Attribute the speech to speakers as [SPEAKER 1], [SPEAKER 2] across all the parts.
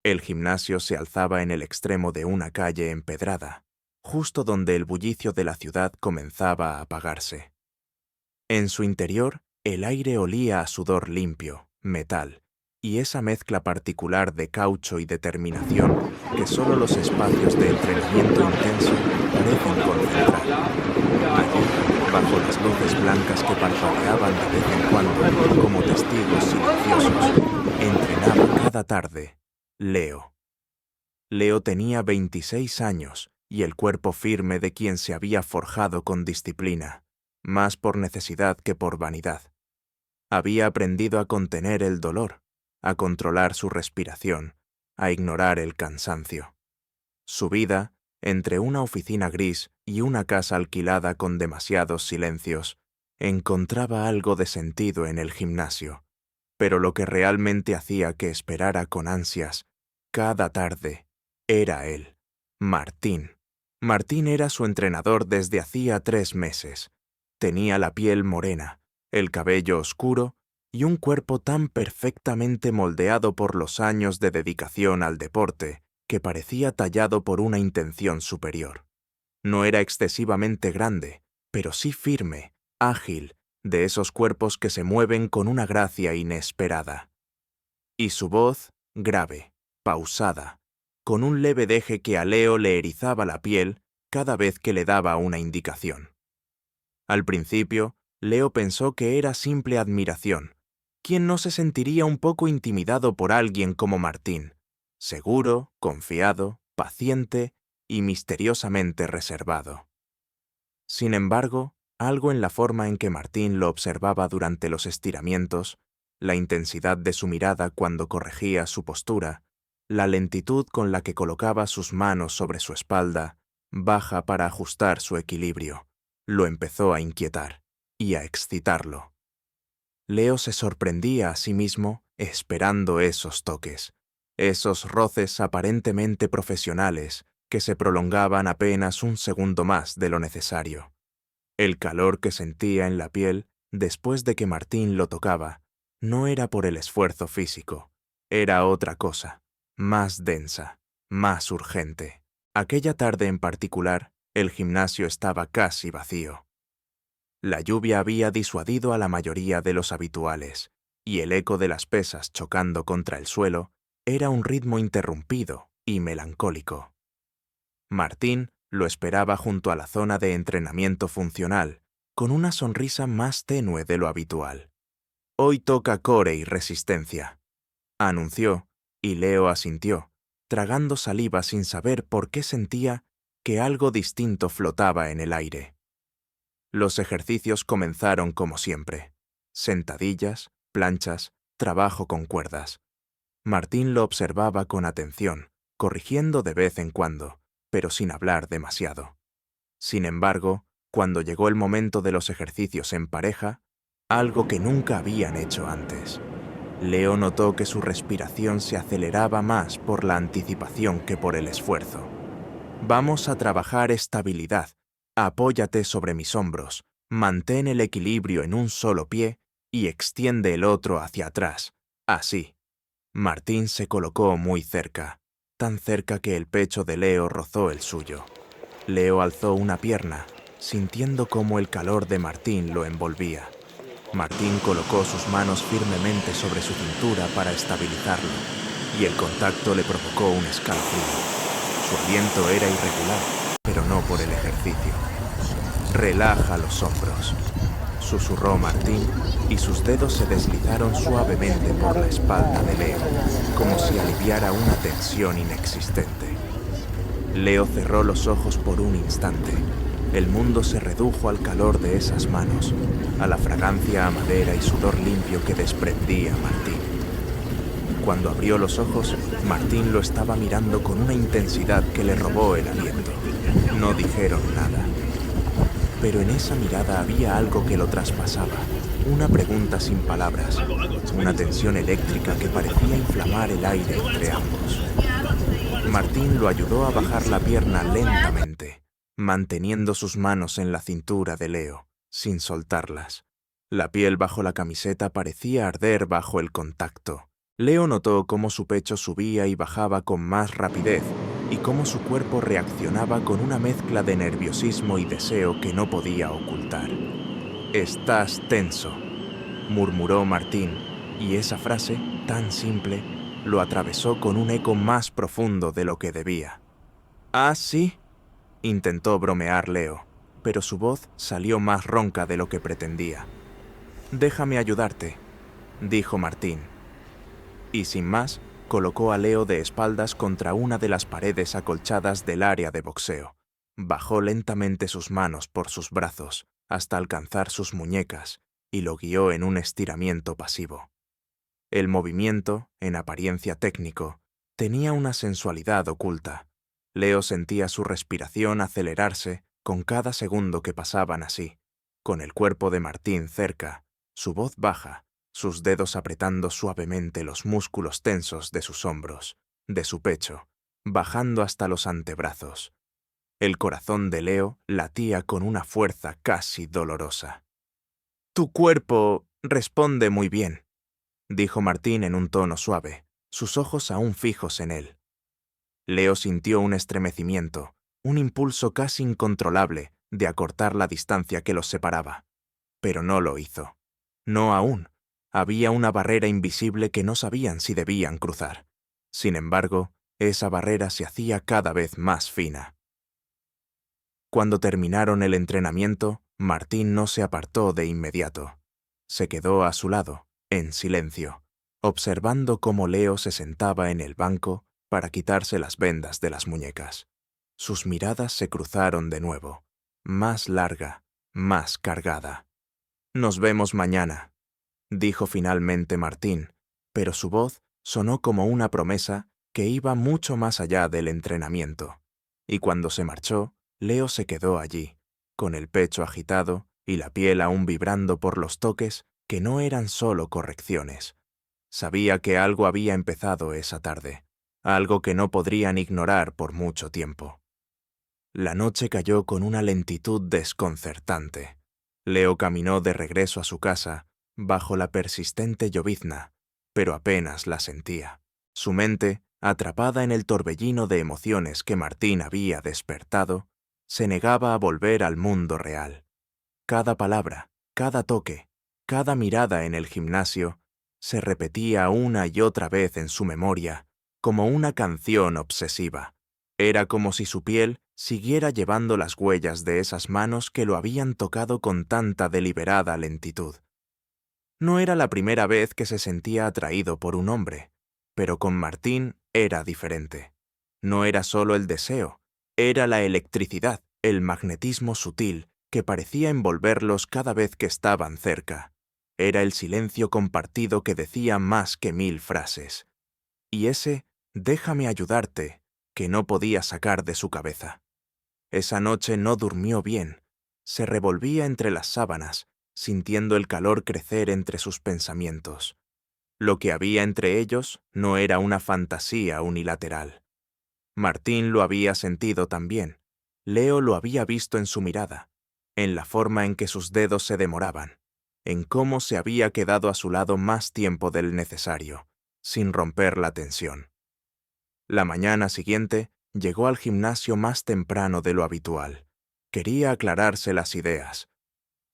[SPEAKER 1] El gimnasio se alzaba en el extremo de una calle empedrada, justo donde el bullicio de la ciudad comenzaba a apagarse. En su interior, el aire olía a sudor limpio, metal, y esa mezcla particular de caucho y determinación que solo los espacios de entrenamiento intenso parecen concentrar. Allí, bajo las luces blancas que parpadeaban de vez en cuando como testigos silenciosos, entrenaba cada tarde Leo. Leo tenía 26 años y el cuerpo firme de quien se había forjado con disciplina, más por necesidad que por vanidad. Había aprendido a contener el dolor, a controlar su respiración, a ignorar el cansancio. Su vida, entre una oficina gris y una casa alquilada con demasiados silencios, encontraba algo de sentido en el gimnasio, pero lo que realmente hacía que esperara con ansias, cada tarde, era él, Martín. Martín era su entrenador desde hacía 3 meses. Tenía la piel morena, el cabello oscuro y un cuerpo tan perfectamente moldeado por los años de dedicación al deporte que parecía tallado por una intención superior. No era excesivamente grande, pero sí firme, ágil, de esos cuerpos que se mueven con una gracia inesperada. Y su voz, grave, pausada, con un leve deje que a Leo le erizaba la piel cada vez que le daba una indicación. Al principio, Leo pensó que era simple admiración. ¿Quién no se sentiría un poco intimidado por alguien como Martín? Seguro, confiado, paciente y misteriosamente reservado. Sin embargo, algo en la forma en que Martín lo observaba durante los estiramientos, la intensidad de su mirada cuando corregía su postura, la lentitud con la que colocaba sus manos sobre su espalda, baja para ajustar su equilibrio, lo empezó a inquietar y a excitarlo. Leo se sorprendía a sí mismo esperando esos toques, esos roces aparentemente profesionales que se prolongaban apenas un segundo más de lo necesario. El calor que sentía en la piel después de que Martín lo tocaba no era por el esfuerzo físico, era otra cosa, más densa, más urgente. Aquella tarde en particular, el gimnasio estaba casi vacío. La lluvia había disuadido a la mayoría de los habituales, y el eco de las pesas chocando contra el suelo era un ritmo interrumpido y melancólico. Martín lo esperaba junto a la zona de entrenamiento funcional, con una sonrisa más tenue de lo habitual. «Hoy toca core y resistencia», anunció, y Leo asintió, tragando saliva sin saber por qué sentía que algo distinto flotaba en el aire. Los ejercicios comenzaron como siempre. Sentadillas, planchas, trabajo con cuerdas. Martín lo observaba con atención, corrigiendo de vez en cuando, pero sin hablar demasiado. Sin embargo, cuando llegó el momento de los ejercicios en pareja, algo que nunca habían hecho antes, Leo notó que su respiración se aceleraba más por la anticipación que por el esfuerzo. «Vamos a trabajar estabilidad. Apóyate sobre mis hombros, mantén el equilibrio en un solo pie y extiende el otro hacia atrás. Así». Martín se colocó muy cerca, tan cerca que el pecho de Leo rozó el suyo. Leo alzó una pierna, sintiendo cómo el calor de Martín lo envolvía. Martín colocó sus manos firmemente sobre su cintura para estabilizarlo, y el contacto le provocó un escalofrío. Su aliento era irregular, pero no por el ejercicio. «Relaja los hombros», susurró Martín, y sus dedos se deslizaron suavemente por la espalda de Leo, como si aliviara una tensión inexistente. Leo cerró los ojos por un instante. El mundo se redujo al calor de esas manos, a la fragancia a madera y sudor limpio que desprendía Martín. Cuando abrió los ojos, Martín lo estaba mirando con una intensidad que le robó el aliento. No dijeron nada. Pero en esa mirada había algo que lo traspasaba, una pregunta sin palabras, una tensión eléctrica que parecía inflamar el aire entre ambos. Martín lo ayudó a bajar la pierna lentamente, manteniendo sus manos en la cintura de Leo, sin soltarlas. La piel bajo la camiseta parecía arder bajo el contacto, Leo notó cómo su pecho subía y bajaba con más rapidez y cómo su cuerpo reaccionaba con una mezcla de nerviosismo y deseo que no podía ocultar. «Estás tenso», murmuró Martín, y esa frase, tan simple, lo atravesó con un eco más profundo de lo que debía. «¿Ah, sí?», intentó bromear Leo, pero su voz salió más ronca de lo que pretendía. «Déjame ayudarte», dijo Martín. Y sin más, colocó a Leo de espaldas contra una de las paredes acolchadas del área de boxeo. Bajó lentamente sus manos por sus brazos hasta alcanzar sus muñecas y lo guió en un estiramiento pasivo. El movimiento, en apariencia técnico, tenía una sensualidad oculta. Leo sentía su respiración acelerarse con cada segundo que pasaban así, con el cuerpo de Martín cerca, su voz baja, sus dedos apretando suavemente los músculos tensos de sus hombros, de su pecho, bajando hasta los antebrazos. El corazón de Leo latía con una fuerza casi dolorosa. «Tu cuerpo responde muy bien», dijo Martín en un tono suave, sus ojos aún fijos en él. Leo sintió un estremecimiento, un impulso casi incontrolable de acortar la distancia que los separaba. Pero no lo hizo. No aún. Había una barrera invisible que no sabían si debían cruzar. Sin embargo, esa barrera se hacía cada vez más fina. Cuando terminaron el entrenamiento, Martín no se apartó de inmediato. Se quedó a su lado, en silencio, observando cómo Leo se sentaba en el banco para quitarse las vendas de las muñecas. Sus miradas se cruzaron de nuevo, más larga, más cargada. «Nos vemos mañana», dijo finalmente Martín, pero su voz sonó como una promesa que iba mucho más allá del entrenamiento. Y cuando se marchó, Leo se quedó allí, con el pecho agitado y la piel aún vibrando por los toques que no eran solo correcciones. Sabía que algo había empezado esa tarde, algo que no podrían ignorar por mucho tiempo. La noche cayó con una lentitud desconcertante. Leo caminó de regreso a su casa, bajo la persistente llovizna, pero apenas la sentía. Su mente, atrapada en el torbellino de emociones que Martín había despertado, se negaba a volver al mundo real. Cada palabra, cada toque, cada mirada en el gimnasio se repetía una y otra vez en su memoria, como una canción obsesiva. Era como si su piel siguiera llevando las huellas de esas manos que lo habían tocado con tanta deliberada lentitud. No era la primera vez que se sentía atraído por un hombre, pero con Martín era diferente. No era solo el deseo, era la electricidad, el magnetismo sutil que parecía envolverlos cada vez que estaban cerca. Era el silencio compartido que decía más que 1000 frases. Y ese «déjame ayudarte» que no podía sacar de su cabeza. Esa noche no durmió bien. Se revolvía entre las sábanas, sintiendo el calor crecer entre sus pensamientos. Lo que había entre ellos no era una fantasía unilateral. Martín lo había sentido también. Leo lo había visto en su mirada, en la forma en que sus dedos se demoraban, en cómo se había quedado a su lado más tiempo del necesario, sin romper la tensión. La mañana siguiente llegó al gimnasio más temprano de lo habitual. Quería aclararse las ideas,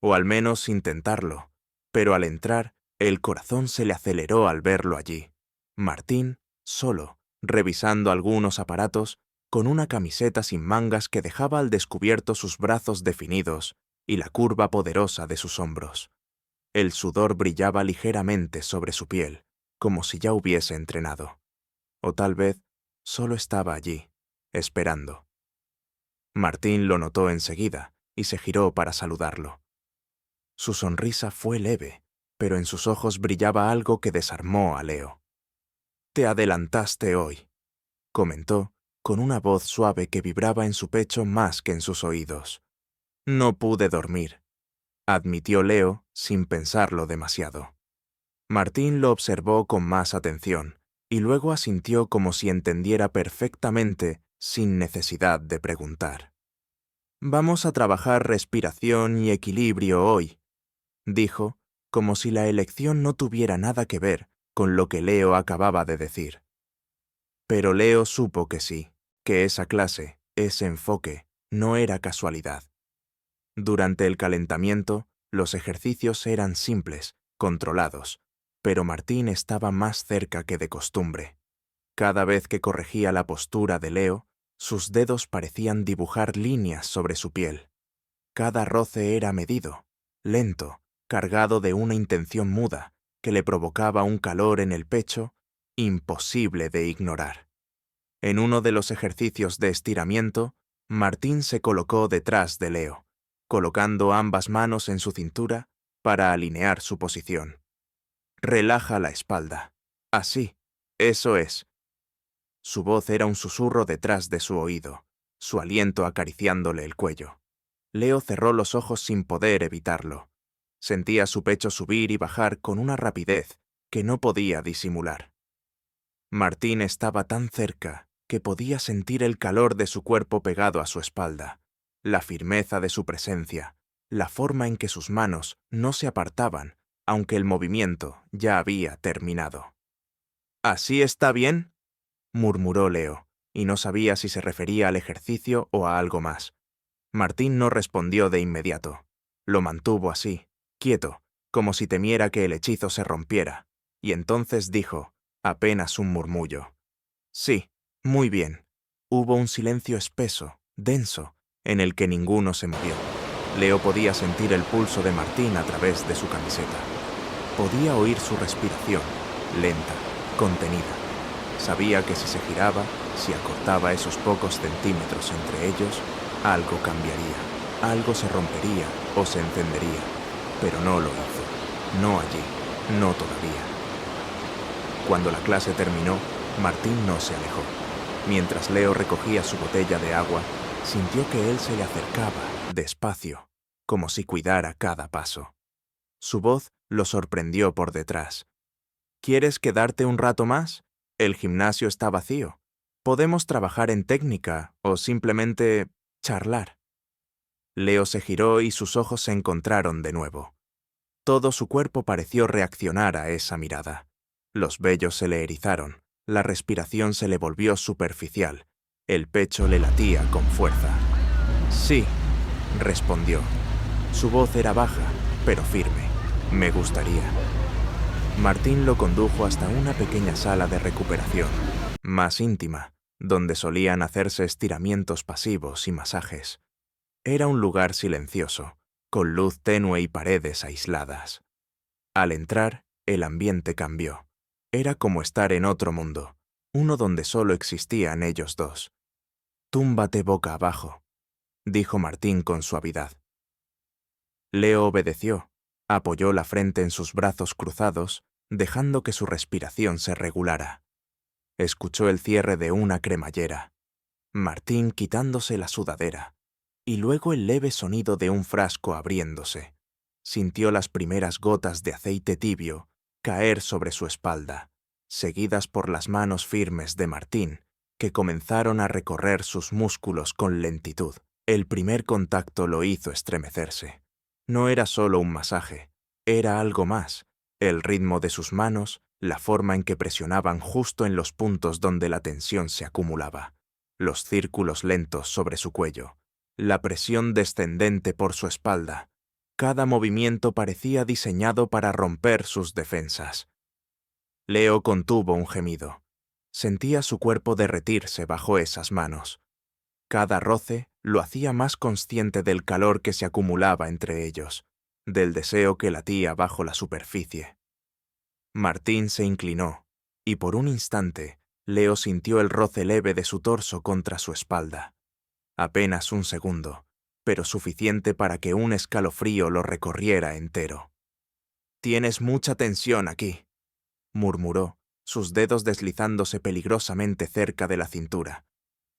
[SPEAKER 1] o al menos intentarlo, pero al entrar, el corazón se le aceleró al verlo allí. Martín, solo, revisando algunos aparatos, con una camiseta sin mangas que dejaba al descubierto sus brazos definidos y la curva poderosa de sus hombros. El sudor brillaba ligeramente sobre su piel, como si ya hubiese entrenado. O tal vez solo estaba allí, esperando. Martín lo notó enseguida y se giró para saludarlo. Su sonrisa fue leve, pero en sus ojos brillaba algo que desarmó a Leo. «Te adelantaste hoy», comentó, con una voz suave que vibraba en su pecho más que en sus oídos. «No pude dormir», admitió Leo sin pensarlo demasiado. Martín lo observó con más atención, y luego asintió como si entendiera perfectamente sin necesidad de preguntar. «Vamos a trabajar respiración y equilibrio hoy», dijo, como si la elección no tuviera nada que ver con lo que Leo acababa de decir. Pero Leo supo que sí, que esa clase, ese enfoque, no era casualidad. Durante el calentamiento, los ejercicios eran simples, controlados, pero Martín estaba más cerca que de costumbre. Cada vez que corregía la postura de Leo, sus dedos parecían dibujar líneas sobre su piel. Cada roce era medido, lento, cargado de una intención muda, que le provocaba un calor en el pecho imposible de ignorar. En uno de los ejercicios de estiramiento, Martín se colocó detrás de Leo, colocando ambas manos en su cintura para alinear su posición. Relaja la espalda. Así, eso es. Su voz era un susurro detrás de su oído, su aliento acariciándole el cuello. Leo cerró los ojos sin poder evitarlo. Sentía su pecho subir y bajar con una rapidez que no podía disimular. Martín estaba tan cerca que podía sentir el calor de su cuerpo pegado a su espalda, la firmeza de su presencia, la forma en que sus manos no se apartaban, aunque el movimiento ya había terminado. «¿Así está bien?», murmuró Leo, y no sabía si se refería al ejercicio o a algo más. Martín no respondió de inmediato. Lo mantuvo así, quieto, como si temiera que el hechizo se rompiera, y entonces dijo, apenas un murmullo: «Sí, muy bien». Hubo un silencio espeso, denso, en el que ninguno se movió. Leo podía sentir el pulso de Martín a través de su camiseta. Podía oír su respiración, lenta, contenida. Sabía que si se giraba, si acortaba esos pocos centímetros entre ellos, algo cambiaría, algo se rompería o se encendería, pero no lo hizo. No allí, no todavía. Cuando la clase terminó, Martín no se alejó. Mientras Leo recogía su botella de agua, sintió que él se le acercaba, despacio, como si cuidara cada paso. Su voz lo sorprendió por detrás. «¿Quieres quedarte un rato más? El gimnasio está vacío. Podemos trabajar en técnica o simplemente charlar». Leo se giró y sus ojos se encontraron de nuevo. Todo su cuerpo pareció reaccionar a esa mirada. Los vellos se le erizaron, la respiración se le volvió superficial, el pecho le latía con fuerza. «Sí», respondió. Su voz era baja, pero firme. «Me gustaría». Martín lo condujo hasta una pequeña sala de recuperación, más íntima, donde solían hacerse estiramientos pasivos y masajes. Era un lugar silencioso, con luz tenue y paredes aisladas. Al entrar, el ambiente cambió. Era como estar en otro mundo, uno donde solo existían ellos dos. «Túmbate boca abajo», dijo Martín con suavidad. Leo obedeció, apoyó la frente en sus brazos cruzados, dejando que su respiración se regulara. Escuchó el cierre de una cremallera, Martín quitándose la sudadera, y luego el leve sonido de un frasco abriéndose. Sintió las primeras gotas de aceite tibio caer sobre su espalda, seguidas por las manos firmes de Martín, que comenzaron a recorrer sus músculos con lentitud. El primer contacto lo hizo estremecerse. No era solo un masaje, era algo más. El ritmo de sus manos, la forma en que presionaban justo en los puntos donde la tensión se acumulaba, los círculos lentos sobre su cuello, la presión descendente por su espalda. Cada movimiento parecía diseñado para romper sus defensas. Leo contuvo un gemido. Sentía su cuerpo derretirse bajo esas manos. Cada roce lo hacía más consciente del calor que se acumulaba entre ellos, del deseo que latía bajo la superficie. Martín se inclinó, y por un instante, Leo sintió el roce leve de su torso contra su espalda. Apenas un segundo, pero suficiente para que un escalofrío lo recorriera entero. «Tienes mucha tensión aquí», murmuró, sus dedos deslizándose peligrosamente cerca de la cintura.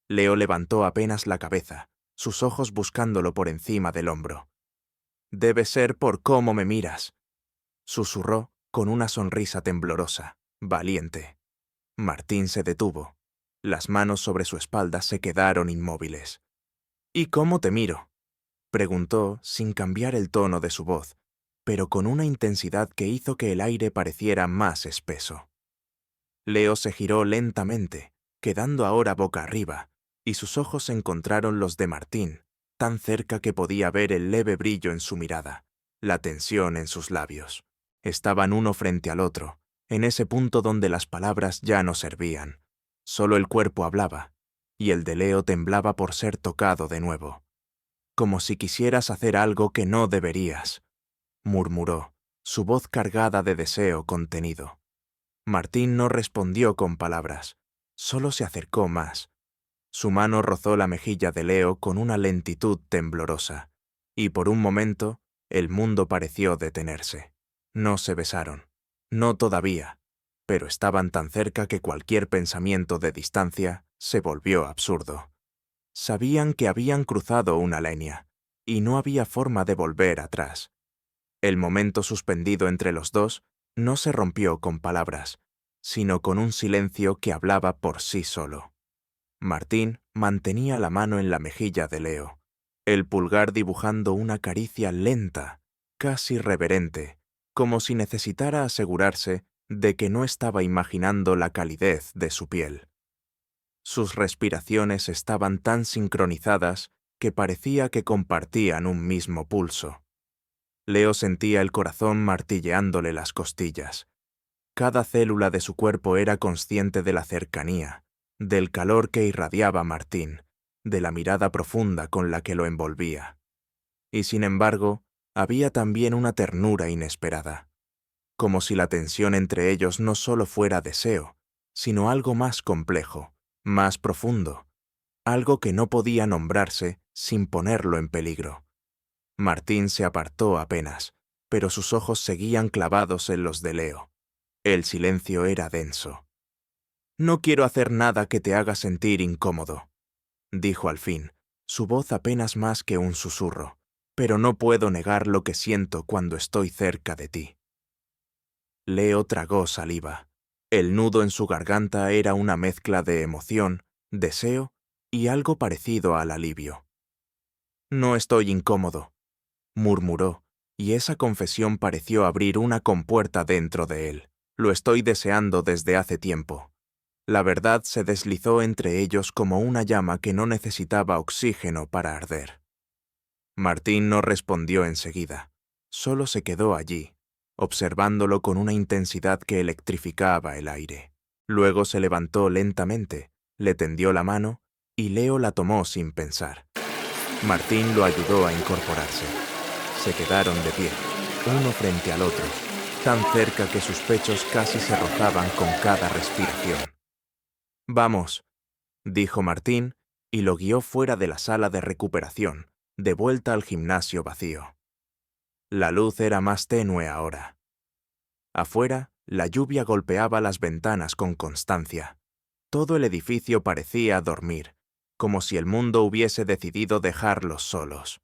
[SPEAKER 1] Leo levantó apenas la cabeza, sus ojos buscándolo por encima del hombro. «Debe ser por cómo me miras», susurró con una sonrisa temblorosa, valiente. Martín se detuvo. Las manos sobre su espalda se quedaron inmóviles. «¿Y cómo te miro?», preguntó sin cambiar el tono de su voz, pero con una intensidad que hizo que el aire pareciera más espeso. Leo se giró lentamente, quedando ahora boca arriba, y sus ojos encontraron los de Martín, tan cerca que podía ver el leve brillo en su mirada, la tensión en sus labios. Estaban uno frente al otro, en ese punto donde las palabras ya no servían. Solo el cuerpo hablaba, y el de Leo temblaba por ser tocado de nuevo. Como si quisieras hacer algo que no deberías, murmuró, su voz cargada de deseo contenido. Martín no respondió con palabras, solo se acercó más. Su mano rozó la mejilla de Leo con una lentitud temblorosa, y por un momento el mundo pareció detenerse. No se besaron, no todavía, pero estaban tan cerca que cualquier pensamiento de distancia se volvió absurdo. Sabían que habían cruzado una línea, y no había forma de volver atrás. El momento suspendido entre los dos no se rompió con palabras, sino con un silencio que hablaba por sí solo. Martín mantenía la mano en la mejilla de Leo, el pulgar dibujando una caricia lenta, casi reverente, como si necesitara asegurarse de que no estaba imaginando la calidez de su piel. Sus respiraciones estaban tan sincronizadas que parecía que compartían un mismo pulso. Leo sentía el corazón martilleándole las costillas. Cada célula de su cuerpo era consciente de la cercanía, del calor que irradiaba Martín, de la mirada profunda con la que lo envolvía. Y sin embargo, había también una ternura inesperada, como si la tensión entre ellos no solo fuera deseo, sino algo más complejo, más profundo, algo que no podía nombrarse sin ponerlo en peligro. Martín se apartó apenas, pero sus ojos seguían clavados en los de Leo. El silencio era denso. «No quiero hacer nada que te haga sentir incómodo», dijo al fin, su voz apenas más que un susurro, «pero no puedo negar lo que siento cuando estoy cerca de ti». Leo tragó saliva. El nudo en su garganta era una mezcla de emoción, deseo y algo parecido al alivio. «No estoy incómodo», murmuró, y esa confesión pareció abrir una compuerta dentro de él. «Lo estoy deseando desde hace tiempo». La verdad se deslizó entre ellos como una llama que no necesitaba oxígeno para arder. Martín no respondió enseguida, solo se quedó allí, observándolo con una intensidad que electrificaba el aire. Luego se levantó lentamente, le tendió la mano y Leo la tomó sin pensar. Martín lo ayudó a incorporarse. Se quedaron de pie, uno frente al otro, tan cerca que sus pechos casi se rozaban con cada respiración. «Vamos», dijo Martín, y lo guió fuera de la sala de recuperación, de vuelta al gimnasio vacío. La luz era más tenue ahora. Afuera, la lluvia golpeaba las ventanas con constancia. Todo el edificio parecía dormir, como si el mundo hubiese decidido dejarlos solos.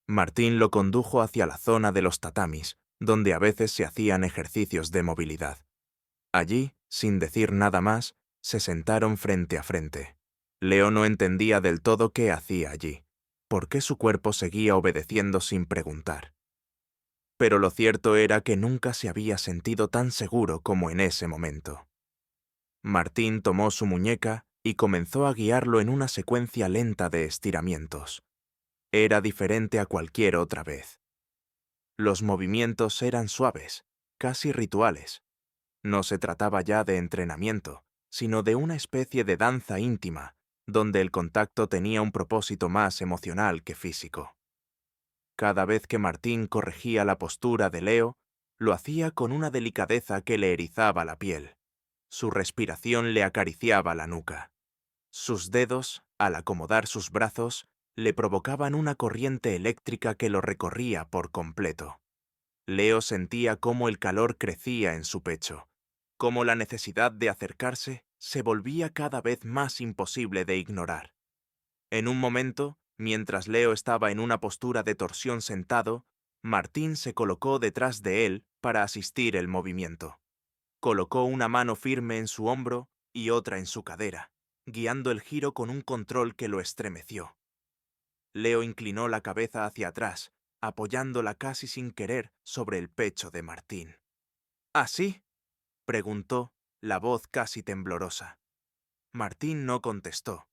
[SPEAKER 1] Martín lo condujo hacia la zona de los tatamis, donde a veces se hacían ejercicios de movilidad. Allí, sin decir nada más, se sentaron frente a frente. Leo no entendía del todo qué hacía allí, por qué su cuerpo seguía obedeciendo sin preguntar. Pero lo cierto era que nunca se había sentido tan seguro como en ese momento. Martín tomó su muñeca y comenzó a guiarlo en una secuencia lenta de estiramientos. Era diferente a cualquier otra vez. Los movimientos eran suaves, casi rituales. No se trataba ya de entrenamiento, sino de una especie de danza íntima, donde el contacto tenía un propósito más emocional que físico. Cada vez que Martín corregía la postura de Leo, lo hacía con una delicadeza que le erizaba la piel. Su respiración le acariciaba la nuca. Sus dedos, al acomodar sus brazos, le provocaban una corriente eléctrica que lo recorría por completo. Leo sentía cómo el calor crecía en su pecho, cómo la necesidad de acercarse se volvía cada vez más imposible de ignorar. En un momento, mientras Leo estaba en una postura de torsión sentado, Martín se colocó detrás de él para asistir el movimiento. Colocó una mano firme en su hombro y otra en su cadera, guiando el giro con un control que lo estremeció. Leo inclinó la cabeza hacia atrás, apoyándola casi sin querer sobre el pecho de Martín. ¿Así? Preguntó, la voz casi temblorosa. Martín no contestó.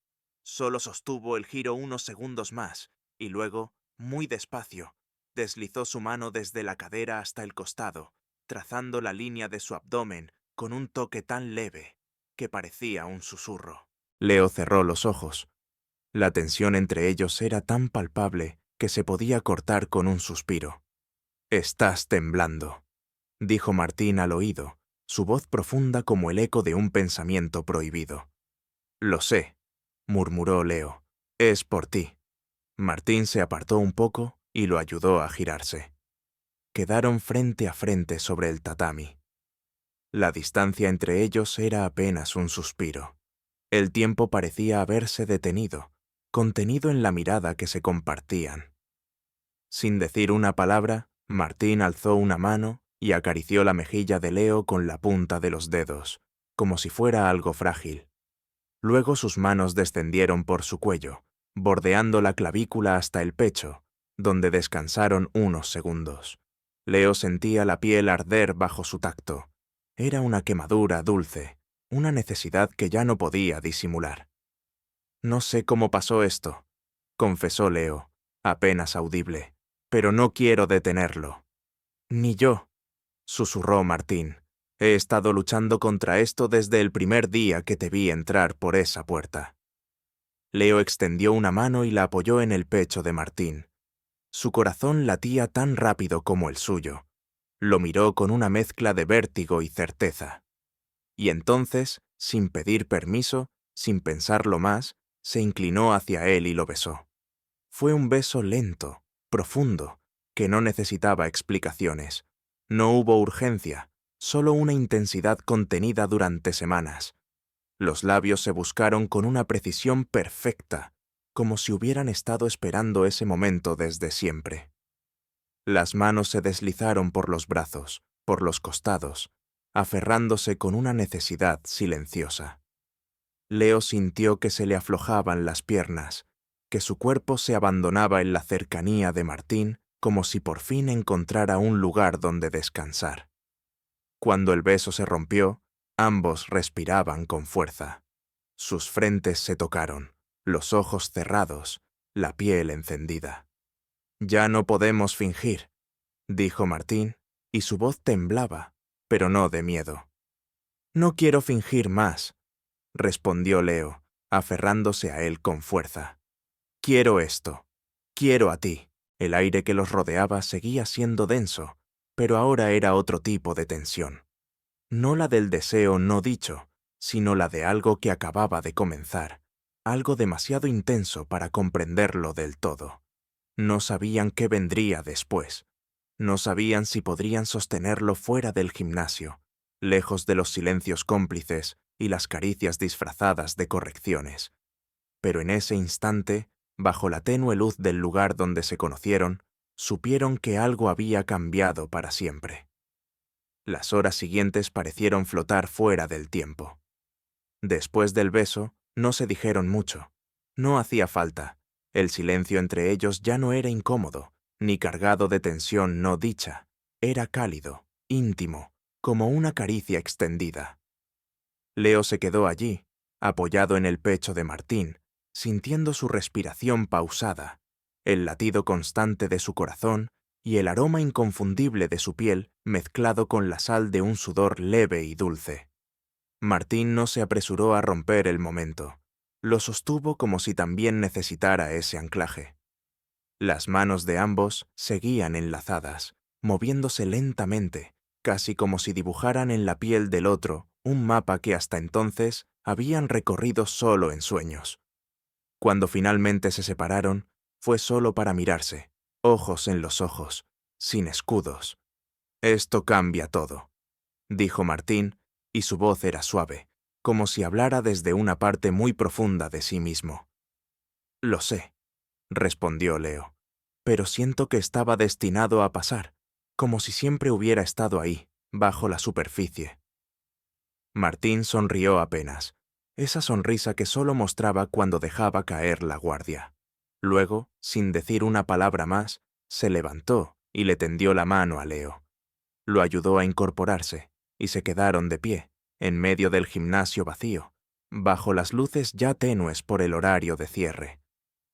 [SPEAKER 1] Solo sostuvo el giro unos segundos más, y luego, muy despacio, deslizó su mano desde la cadera hasta el costado, trazando la línea de su abdomen con un toque tan leve que parecía un susurro. Leo cerró los ojos. La tensión entre ellos era tan palpable que se podía cortar con un suspiro. «Estás temblando», dijo Martín al oído, su voz profunda como el eco de un pensamiento prohibido. «Lo sé», murmuró Leo. «Es por ti». Martín se apartó un poco y lo ayudó a girarse. Quedaron frente a frente sobre el tatami. La distancia entre ellos era apenas un suspiro. El tiempo parecía haberse detenido, contenido en la mirada que se compartían. Sin decir una palabra, Martín alzó una mano y acarició la mejilla de Leo con la punta de los dedos, como si fuera algo frágil. Luego sus manos descendieron por su cuello, bordeando la clavícula hasta el pecho, donde descansaron unos segundos. Leo sentía la piel arder bajo su tacto. Era una quemadura dulce, una necesidad que ya no podía disimular. «No sé cómo pasó esto», confesó Leo, apenas audible, «pero no quiero detenerlo». «Ni yo», susurró Martín. «He estado luchando contra esto desde el primer día que te vi entrar por esa puerta». Leo extendió una mano y la apoyó en el pecho de Martín. Su corazón latía tan rápido como el suyo. Lo miró con una mezcla de vértigo y certeza. Y entonces, sin pedir permiso, sin pensarlo más, se inclinó hacia él y lo besó. Fue un beso lento, profundo, que no necesitaba explicaciones. No hubo urgencia, solo una intensidad contenida durante semanas. Los labios se buscaron con una precisión perfecta, como si hubieran estado esperando ese momento desde siempre. Las manos se deslizaron por los brazos, por los costados, aferrándose con una necesidad silenciosa. Leo sintió que se le aflojaban las piernas, que su cuerpo se abandonaba en la cercanía de Martín como si por fin encontrara un lugar donde descansar. Cuando el beso se rompió, ambos respiraban con fuerza. Sus frentes se tocaron, los ojos cerrados, la piel encendida. «Ya no podemos fingir», dijo Martín, y su voz temblaba, pero no de miedo. «No quiero fingir más», respondió Leo, aferrándose a él con fuerza. «Quiero esto. Quiero a ti». El aire que los rodeaba seguía siendo denso, pero ahora era otro tipo de tensión. No la del deseo no dicho, sino la de algo que acababa de comenzar, algo demasiado intenso para comprenderlo del todo. No sabían qué vendría después. No sabían si podrían sostenerlo fuera del gimnasio, lejos de los silencios cómplices y las caricias disfrazadas de correcciones. Pero en ese instante, bajo la tenue luz del lugar donde se conocieron, supieron que algo había cambiado para siempre. Las horas siguientes parecieron flotar fuera del tiempo. Después del beso, no se dijeron mucho. No hacía falta. El silencio entre ellos ya no era incómodo, ni cargado de tensión no dicha. Era cálido, íntimo, como una caricia extendida. Leo se quedó allí, apoyado en el pecho de Martín, sintiendo su respiración pausada, el latido constante de su corazón y el aroma inconfundible de su piel mezclado con la sal de un sudor leve y dulce. Martín no se apresuró a romper el momento. Lo sostuvo como si también necesitara ese anclaje. Las manos de ambos seguían enlazadas, moviéndose lentamente, casi como si dibujaran en la piel del otro un mapa que hasta entonces habían recorrido solo en sueños. Cuando finalmente se separaron, fue solo para mirarse, ojos en los ojos, sin escudos. «Esto cambia todo», dijo Martín, y su voz era suave, como si hablara desde una parte muy profunda de sí mismo. «Lo sé», respondió Leo, «pero siento que estaba destinado a pasar, como si siempre hubiera estado ahí, bajo la superficie». Martín sonrió apenas, esa sonrisa que solo mostraba cuando dejaba caer la guardia. Luego, sin decir una palabra más, Se levantó y le tendió la mano a Leo. Lo ayudó a incorporarse, y se quedaron de pie, en medio del gimnasio vacío, bajo las luces ya tenues por el horario de cierre.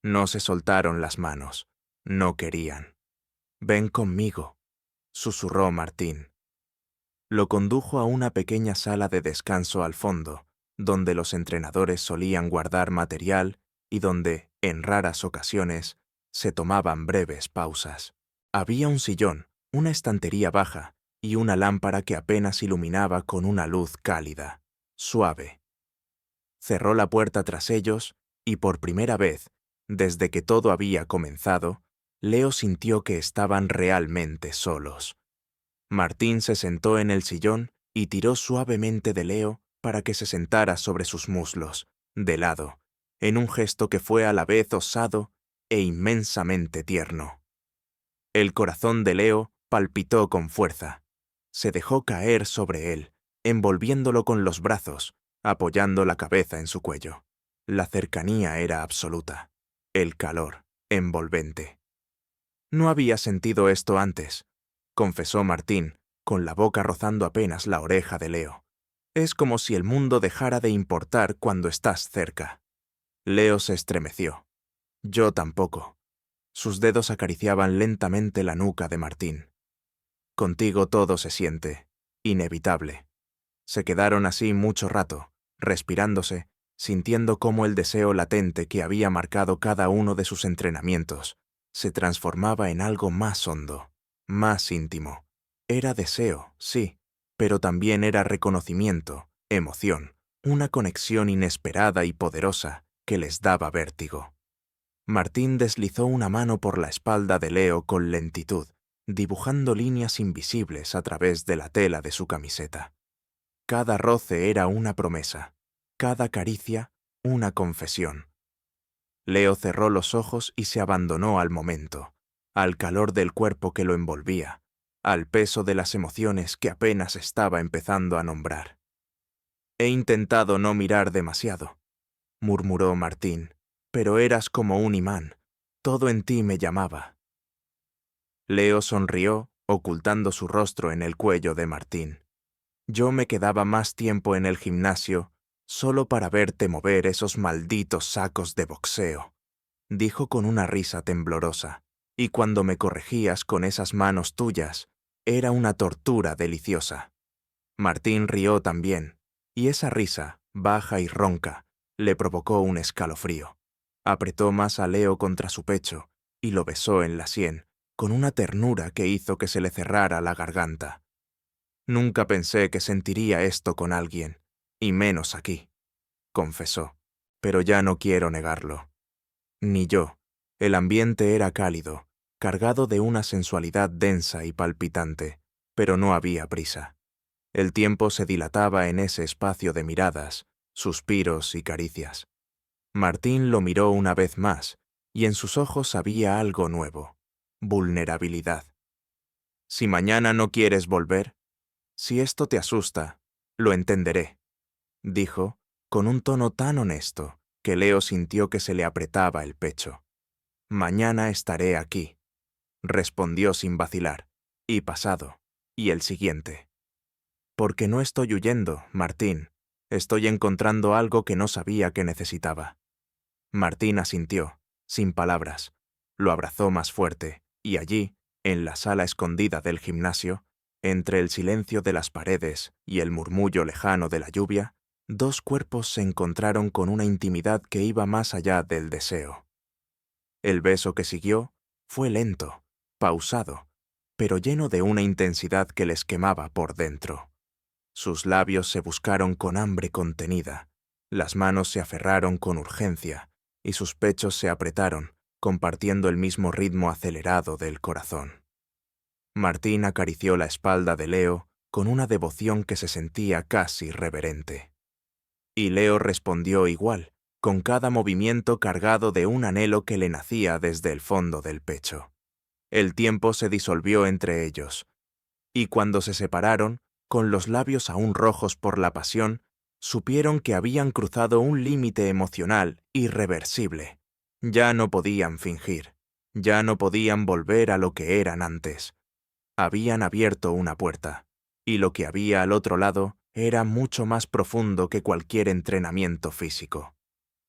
[SPEAKER 1] No se soltaron las manos. No querían. «Ven conmigo», susurró Martín. Lo condujo a una pequeña sala de descanso al fondo, donde los entrenadores solían guardar material y donde, en raras ocasiones, se tomaban breves pausas. Había un sillón, una estantería baja y una lámpara que apenas iluminaba con una luz cálida, suave. Cerró la puerta tras ellos y por primera vez, desde que todo había comenzado, Leo sintió que estaban realmente solos. Martín se sentó en el sillón y tiró suavemente de Leo para que se sentara sobre sus muslos, de lado, en un gesto que fue a la vez osado e inmensamente tierno. El corazón de Leo palpitó con fuerza. Se dejó caer sobre él, envolviéndolo con los brazos, apoyando la cabeza en su cuello. La cercanía era absoluta, el calor envolvente. No había sentido esto antes, confesó Martín, con la boca rozando apenas la oreja de Leo. Es como si el mundo dejara de importar cuando estás cerca. Leo se estremeció. Yo tampoco. Sus dedos acariciaban lentamente la nuca de Martín. Contigo todo se siente inevitable. Se quedaron así mucho rato, respirándose, sintiendo cómo el deseo latente que había marcado cada uno de sus entrenamientos se transformaba en algo más hondo, más íntimo. Era deseo, sí, pero también era reconocimiento, emoción, una conexión inesperada y poderosa que les daba vértigo. Martín deslizó una mano por la espalda de Leo con lentitud, dibujando líneas invisibles a través de la tela de su camiseta. Cada roce era una promesa, cada caricia una confesión. Leo cerró los ojos y se abandonó al momento, al calor del cuerpo que lo envolvía, al peso de las emociones que apenas estaba empezando a nombrar. «He intentado no mirar demasiado», murmuró Martín, «pero eras como un imán. Todo en ti me llamaba». Leo sonrió, ocultando su rostro en el cuello de Martín. «Yo me quedaba más tiempo en el gimnasio solo para verte mover esos malditos sacos de boxeo», dijo con una risa temblorosa, «y cuando me corregías con esas manos tuyas, era una tortura deliciosa». Martín rió también, y esa risa, baja y ronca, le provocó un escalofrío. Apretó más a Leo contra su pecho y lo besó en la sien, con una ternura que hizo que se le cerrara la garganta. «Nunca pensé que sentiría esto con alguien, y menos aquí», confesó, «pero ya no quiero negarlo». Ni yo. El ambiente era cálido, cargado de una sensualidad densa y palpitante, pero no había prisa. El tiempo se dilataba en ese espacio de miradas, suspiros y caricias. Martín lo miró una vez más, y en sus ojos había algo nuevo, vulnerabilidad. «Si mañana no quieres volver, si esto te asusta, lo entenderé», dijo, con un tono tan honesto que Leo sintió que se le apretaba el pecho. «Mañana estaré aquí», respondió sin vacilar, «y pasado, y el siguiente». «Porque no estoy huyendo, Martín. Estoy encontrando algo que no sabía que necesitaba». Martín asintió, sin palabras. Lo abrazó más fuerte, y allí, en la sala escondida del gimnasio, entre el silencio de las paredes y el murmullo lejano de la lluvia, dos cuerpos se encontraron con una intimidad que iba más allá del deseo. El beso que siguió fue lento, pausado, pero lleno de una intensidad que les quemaba por dentro. Sus labios se buscaron con hambre contenida, las manos se aferraron con urgencia, y sus pechos se apretaron, compartiendo el mismo ritmo acelerado del corazón. Martín acarició la espalda de Leo con una devoción que se sentía casi reverente. Y Leo respondió igual, con cada movimiento cargado de un anhelo que le nacía desde el fondo del pecho. El tiempo se disolvió entre ellos, y cuando se separaron, con los labios aún rojos por la pasión, supieron que habían cruzado un límite emocional irreversible. Ya no podían fingir. Ya no podían volver a lo que eran antes. Habían abierto una puerta, y lo que había al otro lado era mucho más profundo que cualquier entrenamiento físico.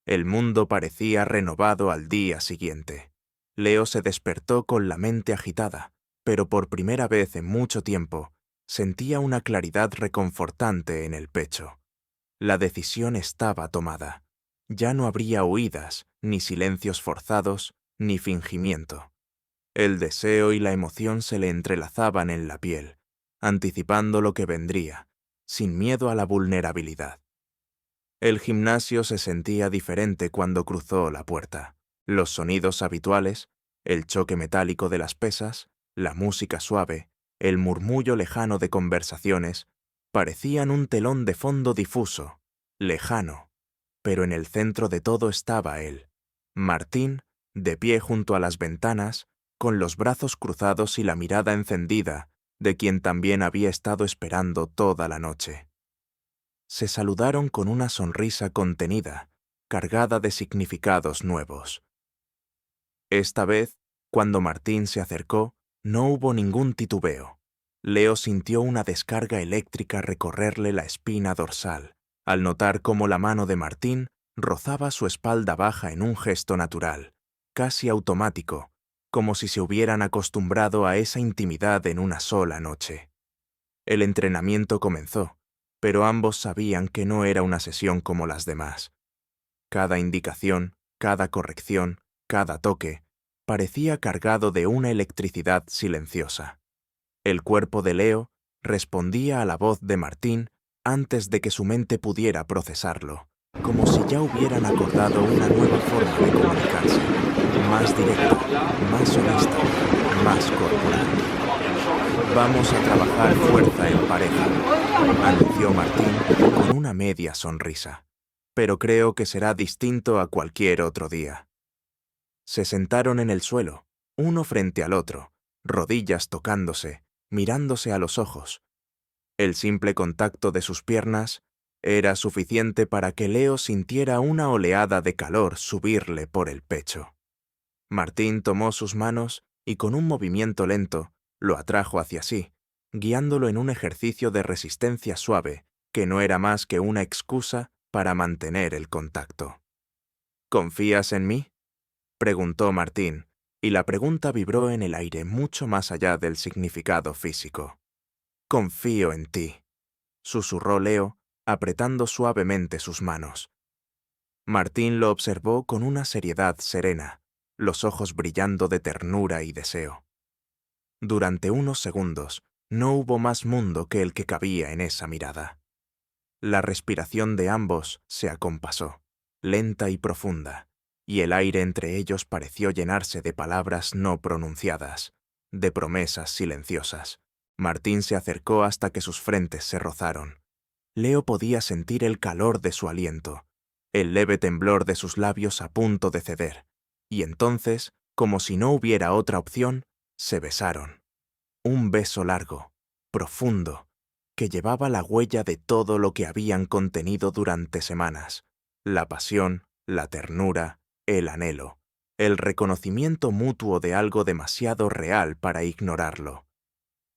[SPEAKER 1] El mundo parecía renovado al día siguiente. Leo se despertó con la mente agitada, pero por primera vez en mucho tiempo sentía una claridad reconfortante en el pecho. La decisión estaba tomada. Ya no habría huidas, ni silencios forzados, ni fingimiento. El deseo y la emoción se le entrelazaban en la piel, anticipando lo que vendría, sin miedo a la vulnerabilidad. El gimnasio se sentía diferente cuando cruzó la puerta. Los sonidos habituales, el choque metálico de las pesas, la música suave, el murmullo lejano de conversaciones, parecían un telón de fondo difuso, lejano, pero en el centro de todo estaba él, Martín, de pie junto a las ventanas, con los brazos cruzados y la mirada encendida, de quien también había estado esperando toda la noche. Se saludaron con una sonrisa contenida, cargada de significados nuevos. Esta vez, cuando Martín se acercó, no hubo ningún titubeo. Leo sintió una descarga eléctrica recorrerle la espina dorsal, al notar cómo la mano de Martín rozaba su espalda baja en un gesto natural, casi automático, como si se hubieran acostumbrado a esa intimidad en una sola noche. El entrenamiento comenzó, pero ambos sabían que no era una sesión como las demás. Cada indicación, cada corrección, cada toque, parecía cargado de una electricidad silenciosa. El cuerpo de Leo respondía a la voz de Martín antes de que su mente pudiera procesarlo, como si ya hubieran acordado una nueva forma de comunicarse, más directa, más honesta, más corporal. Vamos a trabajar fuerza en pareja, anunció Martín con una media sonrisa. Pero creo que será distinto a cualquier otro día. Se sentaron en el suelo, uno frente al otro, rodillas tocándose, mirándose a los ojos. El simple contacto de sus piernas era suficiente para que Leo sintiera una oleada de calor subirle por el pecho. Martín tomó sus manos y con un movimiento lento lo atrajo hacia sí, guiándolo en un ejercicio de resistencia suave que no era más que una excusa para mantener el contacto. ¿Confías en mí?, preguntó Martín, y la pregunta vibró en el aire mucho más allá del significado físico. Confío en ti, susurró Leo, apretando suavemente sus manos. Martín lo observó con una seriedad serena, los ojos brillando de ternura y deseo. Durante unos segundos no hubo más mundo que el que cabía en esa mirada. La respiración de ambos se acompasó, lenta y profunda, y el aire entre ellos pareció llenarse de palabras no pronunciadas, de promesas silenciosas. Martín se acercó hasta que sus frentes se rozaron. Leo podía sentir el calor de su aliento, el leve temblor de sus labios a punto de ceder, y entonces, como si no hubiera otra opción, se besaron. Un beso largo, profundo, que llevaba la huella de todo lo que habían contenido durante semanas: la pasión, la ternura, el anhelo, el reconocimiento mutuo de algo demasiado real para ignorarlo.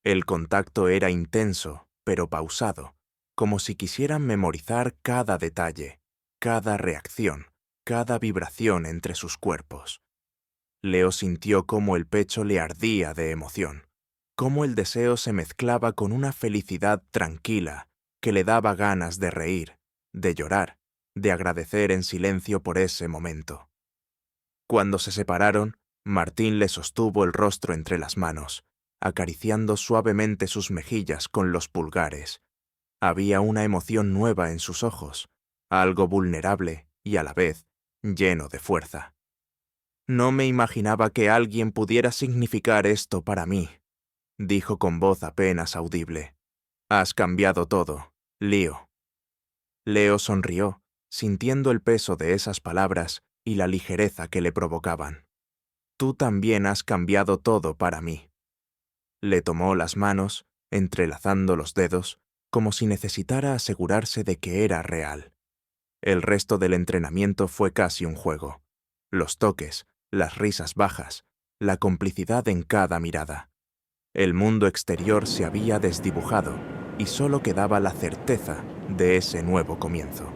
[SPEAKER 1] El contacto era intenso, pero pausado, como si quisieran memorizar cada detalle, cada reacción, cada vibración entre sus cuerpos. Leo sintió cómo el pecho le ardía de emoción, cómo el deseo se mezclaba con una felicidad tranquila que le daba ganas de reír, de llorar, de agradecer en silencio por ese momento. Cuando se separaron, Martín le sostuvo el rostro entre las manos, acariciando suavemente sus mejillas con los pulgares. Había una emoción nueva en sus ojos, algo vulnerable y a la vez lleno de fuerza. No me imaginaba que alguien pudiera significar esto para mí, dijo con voz apenas audible. Has cambiado todo, Leo. Leo sonrió, sintiendo el peso de esas palabras y la ligereza que le provocaban. Tú también has cambiado todo para mí. Le tomó las manos, entrelazando los dedos, como si necesitara asegurarse de que era real. El resto del entrenamiento fue casi un juego. Los toques, las risas bajas, la complicidad en cada mirada. El mundo exterior se había desdibujado y solo quedaba la certeza de ese nuevo comienzo.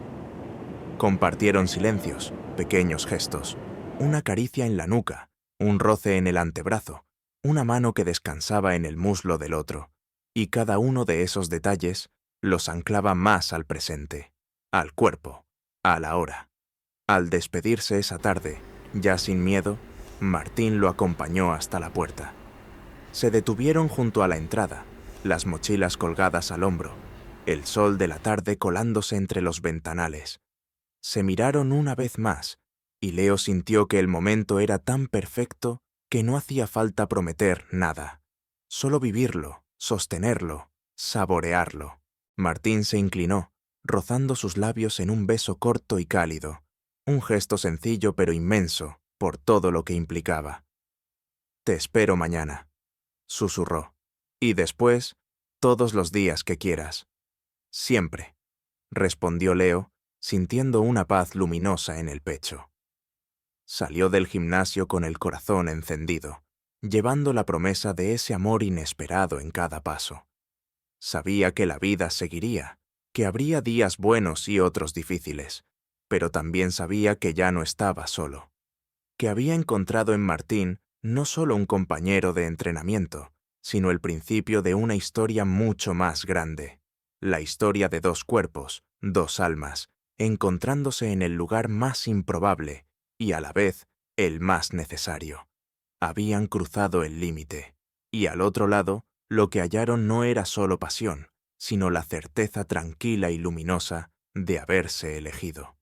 [SPEAKER 1] Compartieron silencios, pequeños gestos, una caricia en la nuca, un roce en el antebrazo, una mano que descansaba en el muslo del otro, y cada uno de esos detalles los anclaba más al presente, al cuerpo, a la hora. Al despedirse esa tarde, ya sin miedo, Martín lo acompañó hasta la puerta. Se detuvieron junto a la entrada, las mochilas colgadas al hombro, el sol de la tarde colándose entre los ventanales. Se miraron una vez más, y Leo sintió que el momento era tan perfecto que no hacía falta prometer nada. Solo vivirlo, sostenerlo, saborearlo. Martín se inclinó, rozando sus labios en un beso corto y cálido, un gesto sencillo pero inmenso por todo lo que implicaba. «Te espero mañana», susurró, «y después, todos los días que quieras». «Siempre», respondió Leo, sintiendo una paz luminosa en el pecho. Salió del gimnasio con el corazón encendido, llevando la promesa de ese amor inesperado en cada paso. Sabía que la vida seguiría, que habría días buenos y otros difíciles, pero también sabía que ya no estaba solo, que había encontrado en Martín no solo un compañero de entrenamiento, sino el principio de una historia mucho más grande, la historia de dos cuerpos, dos almas, encontrándose en el lugar más improbable y a la vez el más necesario. Habían cruzado el límite, y al otro lado, lo que hallaron no era solo pasión, sino la certeza tranquila y luminosa de haberse elegido.